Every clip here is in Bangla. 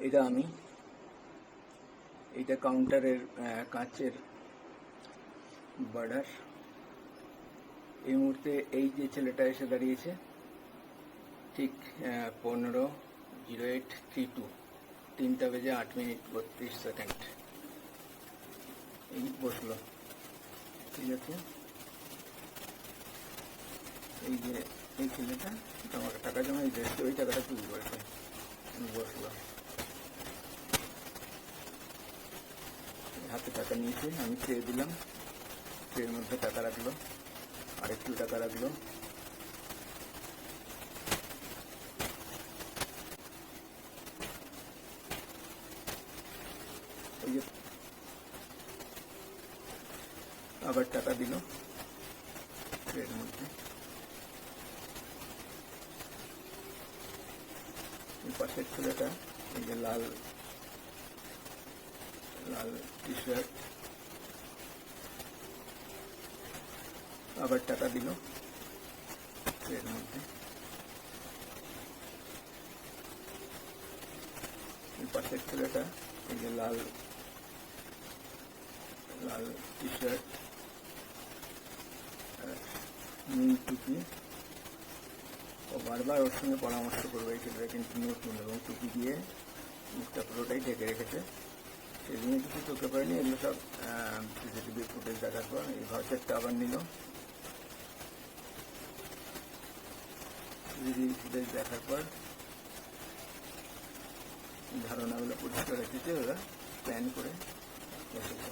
এটা আমি, এইটা কাউন্টারের কাঁচের বর্ডার। এই মুহূর্তে এই যে ছেলেটা এসে দাঁড়িয়েছে ঠিক 15:08:32, 3:08:32 এই বসলো। ঠিক আছে, এই যে এই ছেলেটা আমাকে টাকা জমা দিয়েছে, ওই টাকাটা চুরি করেছে। বসলো, হাতে টাকা নিয়েছে, আমি চেয়ে দিলাম, ট্রের মধ্যে টাকা রাখলো, আরেকটু টাকা রাখলো। ওই যে আবার টাকা দিল ট্রের মধ্যে। পাশের ছেলেটা এই যে লাল লাল টি শার্ট, আবার টাকা দিল ট্রের মধ্যে। পাশের ছেলেটা এই যে লাল লাল টি শার্ট, নীল টুপি। ও বারবার ওর সঙ্গে পরামর্শ করবে এই ছেলেটা কিন্তু নতুন, এবং টুপি দিয়ে মুখটা পুরোটাই ঢেকে রেখেছে। সেদিনে কিছু চোখে পড়েনি, এগুলো সব সিসিটিভি ফুটেজ দেখার পর এই ভাউচারটা আবার নিল। সিসিটিভি ফুটেজ দেখার পর ধারণাগুলো পরিষ্কার রেখেছে, ওরা প্ল্যান করে বসেছে।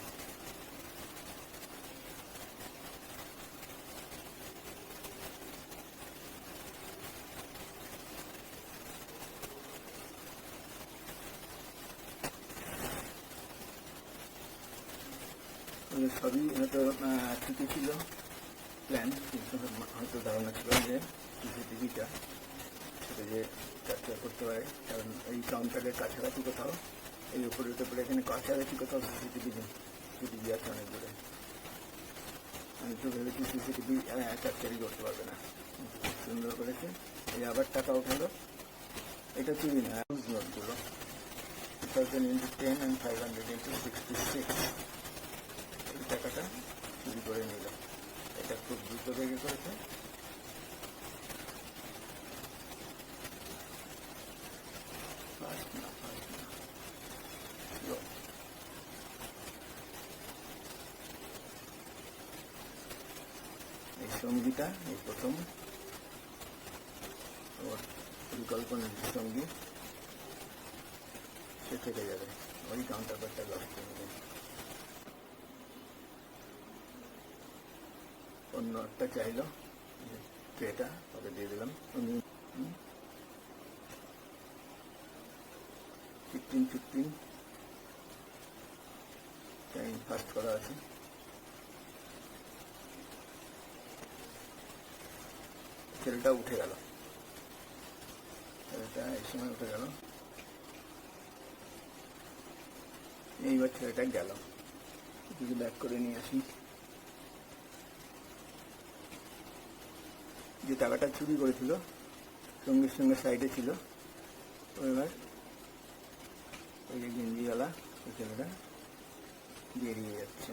সবই হয়তো ঠিকই ছিল প্ল্যান, কিন্তু হয়তো ধারণা ছিল যে সিসিটিভিটা সেটা যে ক্যাপচার করতে পারে, কারণ এই কাউন্টারের কাছাকাছি কোথাও, এই উপরে এখানে কাছাকাছি কোথাও সিসিটিভি আছে অনেক দূরে। আমি তো ভেবেছি সিসিটিভি ক্যাপচারই করতে পারবে না, খুব সুন্দর করেছে। এই আবার টাকা উঠালো, এটা চুরি না, নোটগুলো 2000 × 10 and 500 × 66 এই টাকাটা চুরি করে নিল। এটা খুব দ্রুত বেগে করেছে। এই সঙ্গীটা এই প্রথম ওর পরিকল্পনার সঙ্গী, সে থেকে যাবে, ওই কাউন্টারটা লক্ষ্য হবে। অন্য একটা চাইলো, ট্রেটা ওকে দিয়ে দিলাম। উনি 15:15 টাইম ফাস্ট করা আছে। ছেলেটা উঠে গেল, ছেলেটা এই সময় উঠে গেল। এইবার ছেলেটা গেল, কিছু ব্যাক করে নিয়ে আসি। যে টাকাটা চুরি করেছিল সঙ্গে সঙ্গে সাইডে ছিল, এবার ওই যে গেঞ্জিওয়ালা ওই ছেলেটা বেরিয়ে যাচ্ছে।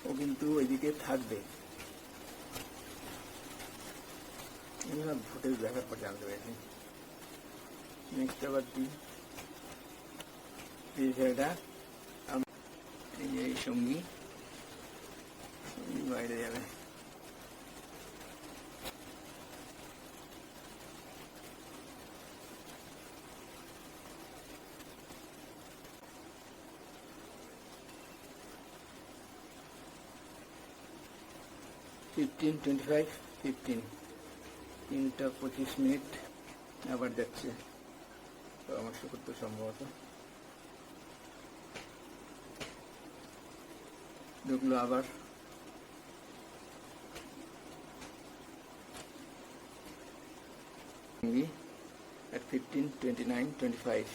ও কিন্তু ওইদিকে থাকবে, এগুলো ফুটেজ দেখার পর জানতে পেরেছি। নেক্সট আবার দিই ছেলেটা, এই যে এই সঙ্গী বাইরে যাবে। ফিফটিন 3:25 আবার যাচ্ছে পরামর্শ করতে সম্ভবত। ঢুকলো আবার, at 15:29-25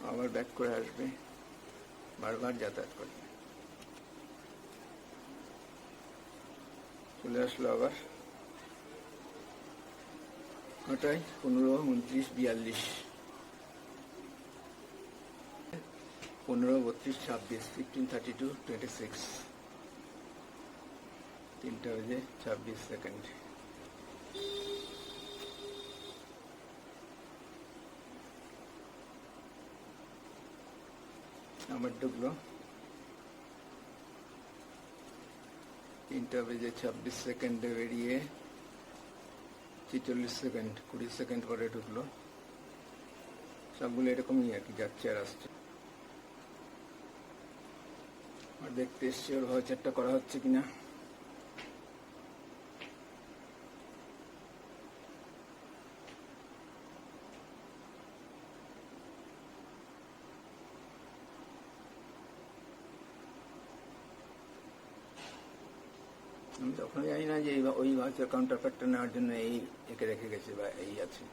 আবার ব্যাক করে আসবে, বারবার যাতায়াত করে। চলে আসলো আবার 9টায় 15, 29, 42, 15, 32, 26, 15, 32, 26, 3টা বেজে 26 সেকেন্ড। আমার ঢুকলো 3টা বেজে 26 সেকেন্ডে বেরিয়ে 46 সেকেন্ড, 20 সেকেন্ড পরে ঢুকলো। সবগুলো এরকমই আর কি, যাচ্ছে আর আসছে। আর দেখতে এসছি ওর ভাউচারটা করা হচ্ছে কিনা। আমি তখন জানি না যে ওই ভাউচার কাউন্টারপার্টটা নেওয়ার জন্য এই একে রেখে গেছে বা এই আছে।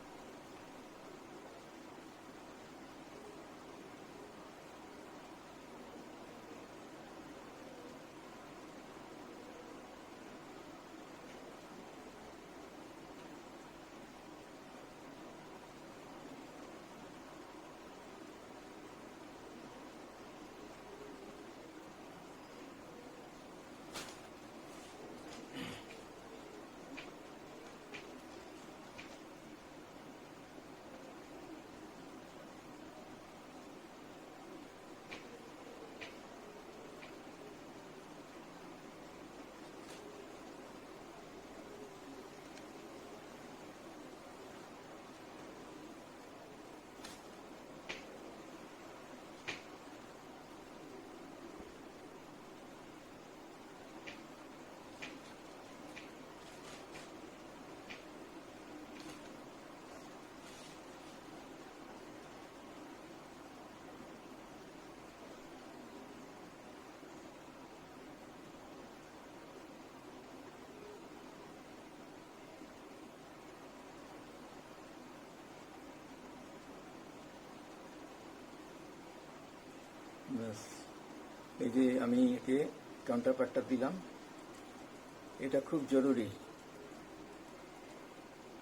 ব্যাস, এই যে আমি একে কাউন্টারপার্টটা দিলাম, এটা খুব জরুরি।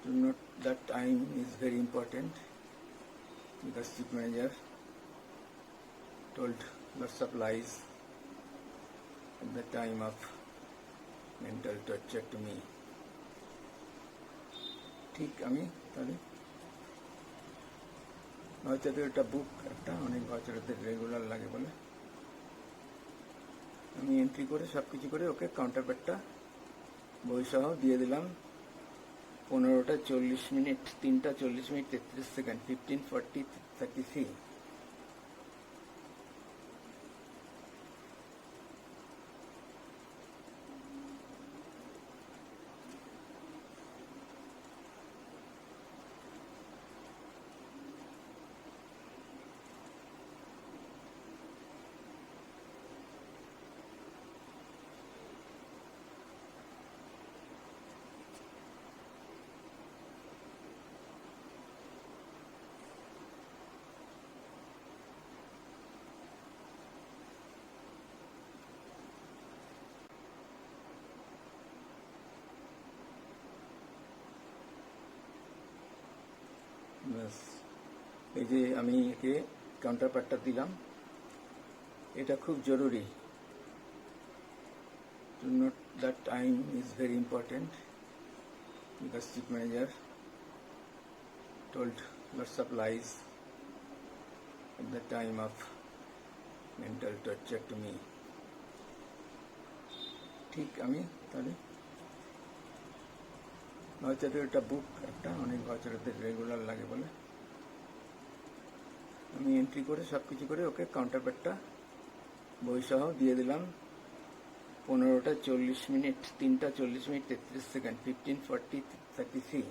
To note that time is very important. The chief manager told lots of lies at the time of mental torture to me. ঠিক আমি তাহলে ভাউচারের একটা বুক, একটা অনেক ভাউচারদের রেগুলার লাগে বলে আমি এন্ট্রি করে সব কিছু করে ওকে কাউন্টারপার্টটা বইসহ দিয়ে দিলাম। 15টা 40 মিনিট, 3টা 40 মিনিট 33 সেকেন্ড, 15, 40, 33। ব্যাস, এই যে আমি একে কাউন্টারপার্টটা দিলাম, এটা খুব জরুরি। To note that time is very important. The chief manager told lots of lies at the time of mental torture to me. ঠিক আমি তাহলে ভাউচারের একটা বুক, একটা অনেক ভাউচারদের রেগুলার লাগে বলে আমি এন্ট্রি করে সব কিছু করে ওকে কাউন্টারপার্টটা বইসহ দিয়ে দিলাম। 15টা 40 মিনিট, 3টা 40 মিনিট 33 সেকেন্ড, 15, 40, 33।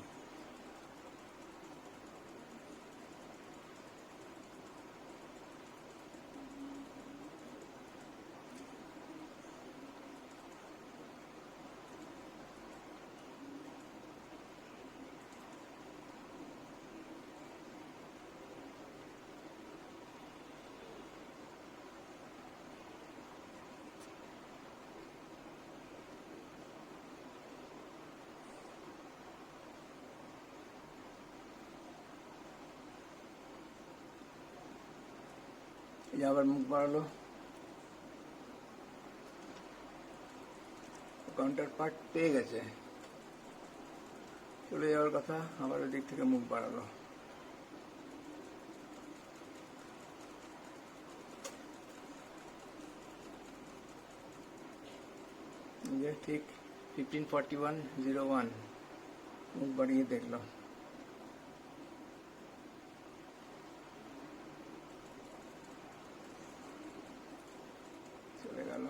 এই আবার মুখ বাড়ালো, কাউন্টার পার্ট পেয়ে গেছে, চলে যাওয়ার কথা, আবার ওই দিক থেকে মুখ বাড়ালো। যে ঠিক 15:41:01 মুখ বাড়িয়ে দেখলো। চলে গেল।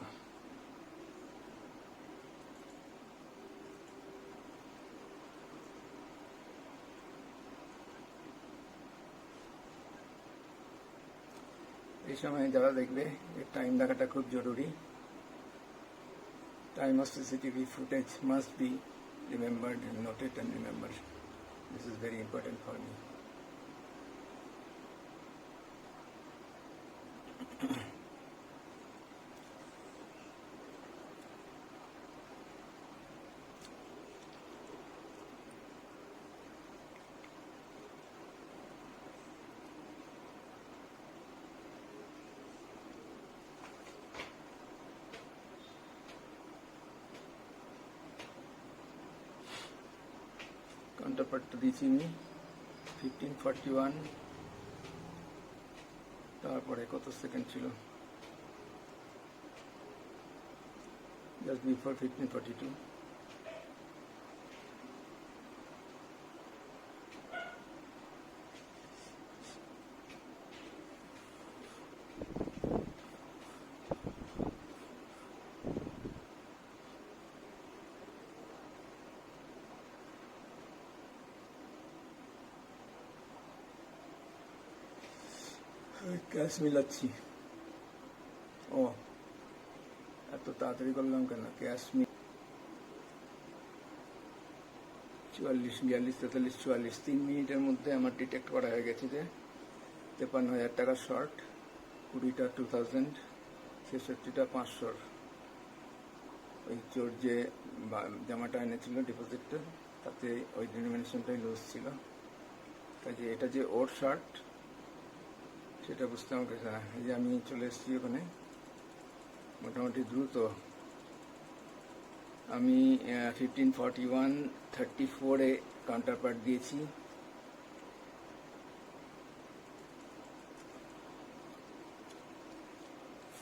এই সময় যারা দেখবে টাইম দেখাটা খুব জরুরি। Time of CCTV footage must be remembered and noted and remembered. This is very important for me. কাউন্টারপার্টটা দিয়েছি আমি 15:41, তারপরে কত সেকেন্ড ছিল, জাস্ট বিফোর 15:42। ক্যাশ মিলাচ্ছি। ও এত তাড়াতাড়ি করলাম কেন? ক্যাশ 44, 42, 43, 44 3 মিনিটের মধ্যে আমার ডিটেক্ট করা হয়ে গেছে যে 53,000 টাকা শর্ট, 20টা 2000, 66টা 500। ওই চোর যে জামাটা এনেছিল ডিপোজিটটা, তাতে ওই ডিনোমিনেশনটাই লুজ ছিল। তাই যে এটা যে ওর শার্ট সেটা বুঝতে আমাকে যে আমি চলে এসেছি ওখানে মোটামুটি দ্রুত। আমি 15:41:34 কাউন্টার পার্ট দিয়েছি।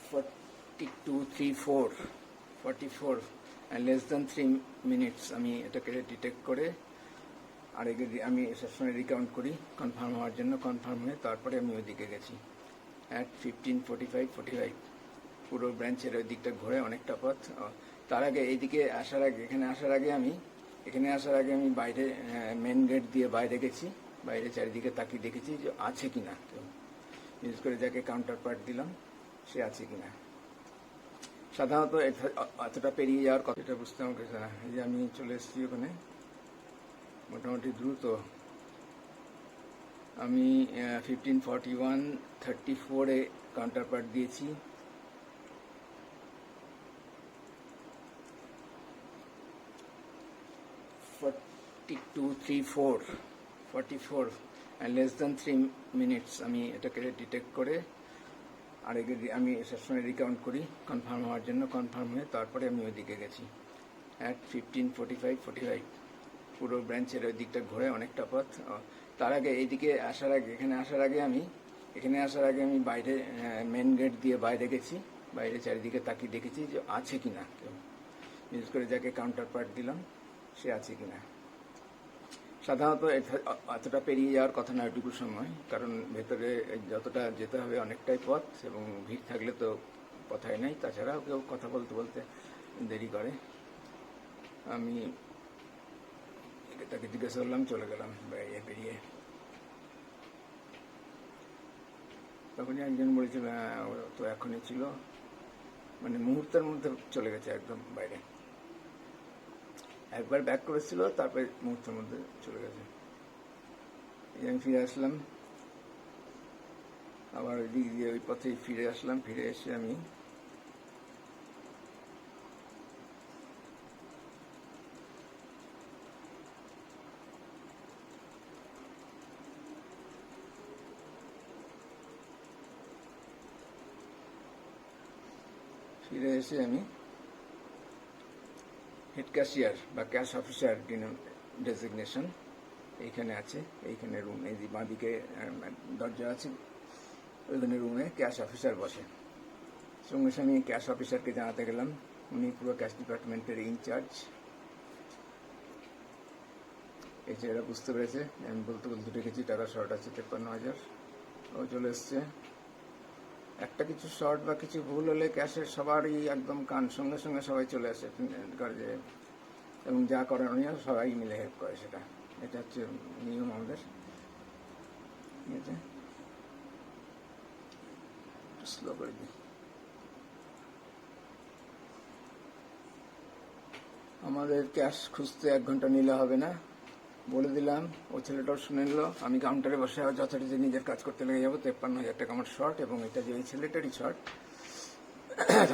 $42.34 and less than 3 minutes আমি এটাকে ডিটেক্ট করে আরেক আমি সবসময় রিকাউন্ট করি কনফার্ম হওয়ার জন্য। কনফার্ম হয়ে তারপরে আমি ওইদিকে গেছি অ্যাট 15:45:45 পুরো ব্রাঞ্চের ওই দিকটা ঘুরে অনেকটা পথ। তার আগে এইদিকে আসার আগে এখানে আসার আগে আমি বাইরে মেন গেট দিয়ে বাইরে গেছি। বাইরে চারিদিকে তাকিয়ে দেখেছি যে আছে কিনা কেউ, বিশেষ করে যাকে কাউন্টার পার্ট দিলাম সে আছে কিনা। সাধারণত এতটা পেরিয়ে যাওয়ার কথাটা বুঝতে আমাকে যে আমি চলে এসেছি ওখানে মোটামুটি দ্রুত। আমি 15:41:34 কাউন্টার পার্ট দিয়েছি। $42.34 and less than 3 minutes আমি এটাকে ডিটেক্ট করে আরেক আমি সবসময় রিকাউন্ট করি কনফার্ম হওয়ার জন্য। কনফার্ম হয়ে তারপরে আমি ওইদিকে গেছি অ্যাট 15:45:45 পুরো ব্রাঞ্চের ওই দিকটা ঘুরে অনেকটা পথ। তার আগে এইদিকে আসার আগে এখানে আসার আগে আমি বাইরে মেন গেট দিয়ে বাইরে গেছি। বাইরে চারিদিকে তাকিয়ে দেখেছি যে আছে কিনা কেউ, বিশেষ করে যাকে কাউন্টার পার্ট দিলাম সে আছে কিনা। সাধারণত এতটা পেরিয়ে যাওয়ার কথা না ওইটুকু সময়, কারণ ভেতরে যতটা যেতে হবে অনেকটাই পথ এবং ভিড় থাকলে তো কথাই নাই। তাছাড়াও কেউ কথা বলতে বলতে দেরি করে। আমি তাকে জিজ্ঞাসা করলাম, চলে গেলাম বাইরে বেরিয়ে। তখনই একজন বলেছিল তো এখনই ছিল, মানে মুহূর্তের মধ্যে চলে গেছে একদম বাইরে। একবার ব্যাক করেছিল, তারপরে মুহূর্তের মধ্যে চলে গেছে। আমি ফিরে আসলাম আবার ওই দিক দিয়ে, ওই পথেই ফিরে আসলাম। ফিরে এসে আমি ফিরে এসে আমি হেড ক্যাশিয়ার বা ক্যাশ অফিসার ডেজিগনেশন এইখানে আছে, এইখানে রুম, এই যে বাঁদিকে দরজা আছে, ওইখানে রুমে ক্যাশ অফিসার বসে। সঙ্গে সঙ্গে ক্যাশ অফিসারকে জানাতে গেলাম, উনি পুরো ক্যাশ ডিপার্টমেন্টের ইনচার্জ। এই যে এরা বুঝতে পেরেছে আমি বলতে বলতে রেখেছি টাকা শর্ট আছে 53,000। ও চলে এসছে। একটা কিছু শর্ট বা কিছু ভুল হলে ক্যাশের সবারই একদম কান সঙ্গে সঙ্গে সবাই চলে আসে যে, এবং যা করণীয় সবাই মিলে হেল্প করে সেটা। এটা হচ্ছে নিয়ম আমাদের। ঠিক আছে, স্লো করে দিই। আমাদের ক্যাশ খুঁজতে 1 ঘন্টা নিলে হবে না, বলে দিলাম। ও ছেলেটাও শুনে নিল। আমি কাউন্টারে বসে যথারীতি নিজের কাজ করতে লেগে যাবো। 53,000 টাকা আমার শর্ট, এবং এটা যে ওই ছেলেটারই শর্ট।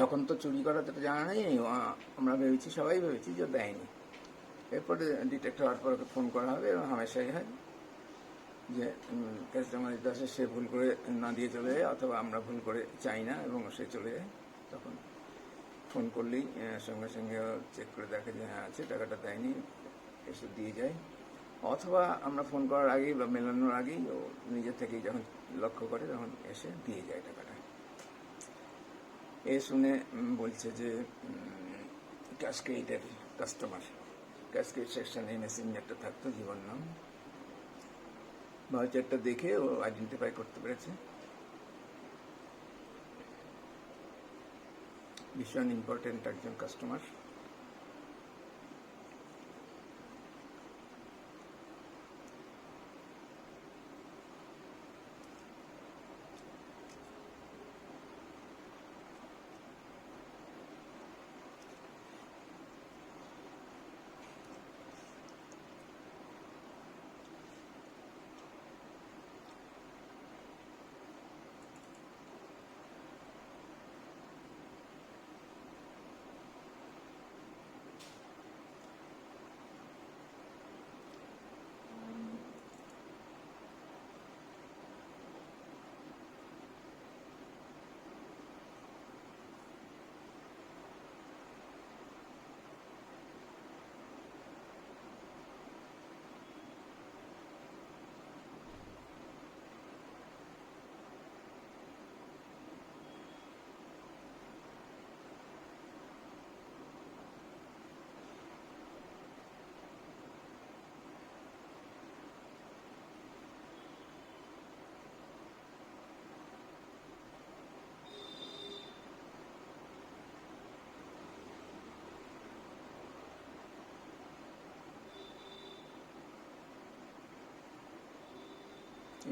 তখন তো চুরি করা তো জানা নেই, আমরা ভেবেছি, সবাই ভেবেছি যে দেয়নি। এরপরে ডিটেক্ট হওয়ার পর ফোন করা হবে, এবং হামেশাই হয় যে ক্যাশ জমা দিতে আসে, সে ভুল করে না দিয়ে চলে যায়, অথবা আমরা ভুল করে চাই না এবং সে চলে যায়। তখন ফোন করলেই সঙ্গে সঙ্গে চেক করে দেখে যে হ্যাঁ আছে, টাকাটা দেয়নি, এসে দিয়ে যায়। অথবা আমরা ফোন করার আগেই বা মেলানোর আগেই ও নিজে থেকেই যখন লক্ষ্য করে তখন এসে দিয়ে যায় টাকাটা। এ শুনে বলছে যে ক্যাশক্রেডিটের কাস্টমার। ক্যাশক্রেডিট সেকশনে মেসেঞ্জারটা থাকতো, জীবন নাম, ভাউচারটা দেখে ও আইডেন্টিফাই করতে পেরেছে। ভীষণ ইম্পর্টেন্ট একজন কাস্টমার।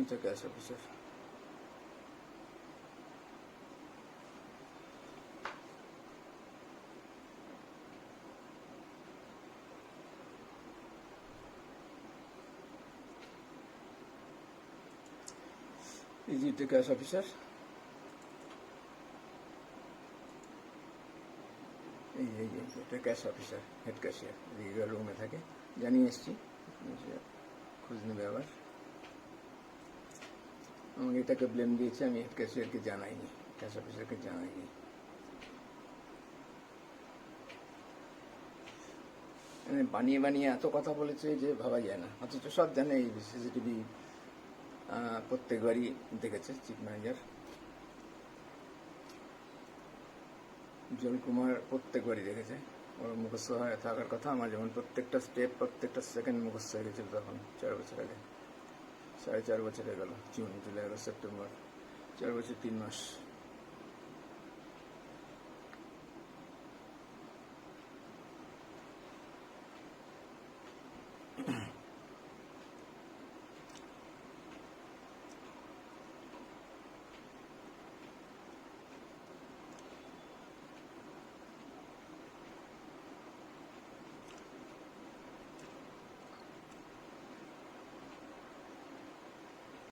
এটা ক্যাশ অফিসার। এই যে এটা ক্যাশ অফিসার, এই এই এটা ক্যাশ অফিসার, হেড ক্যাশিয়ার, এদিকে রুমে থাকে। জানিয়ে এসছি, খোঁজ নেবে আবার। আমাকে এটাকে ব্লেম দিয়েছে, আমি হেড ক্যাশিয়ারকে জানাইনি, ক্যাশ অফিসারকে জানাইনি। বানিয়ে বানিয়ে এত কথা বলেছে যে ভাবা যায় না, অথচ সব জানে। এই সিসিটিভি প্রত্যেকবারই দেখেছে চিফ ম্যানেজার উজ্জ্বল কুমার, প্রত্যেকবারই দেখেছে। ওর মুখস্থ হয়ে থাকার কথা। আমার যেমন প্রত্যেকটা স্টেপ, প্রত্যেকটা সেকেন্ড মুখস্থ হয়ে গেছিল তখন, 4 বছর আগে। 4.5 বছর হয়ে গেল। জুন, জুলাই, আগস্ট, সেপ্টেম্বর, 4 বছর 3 মাস।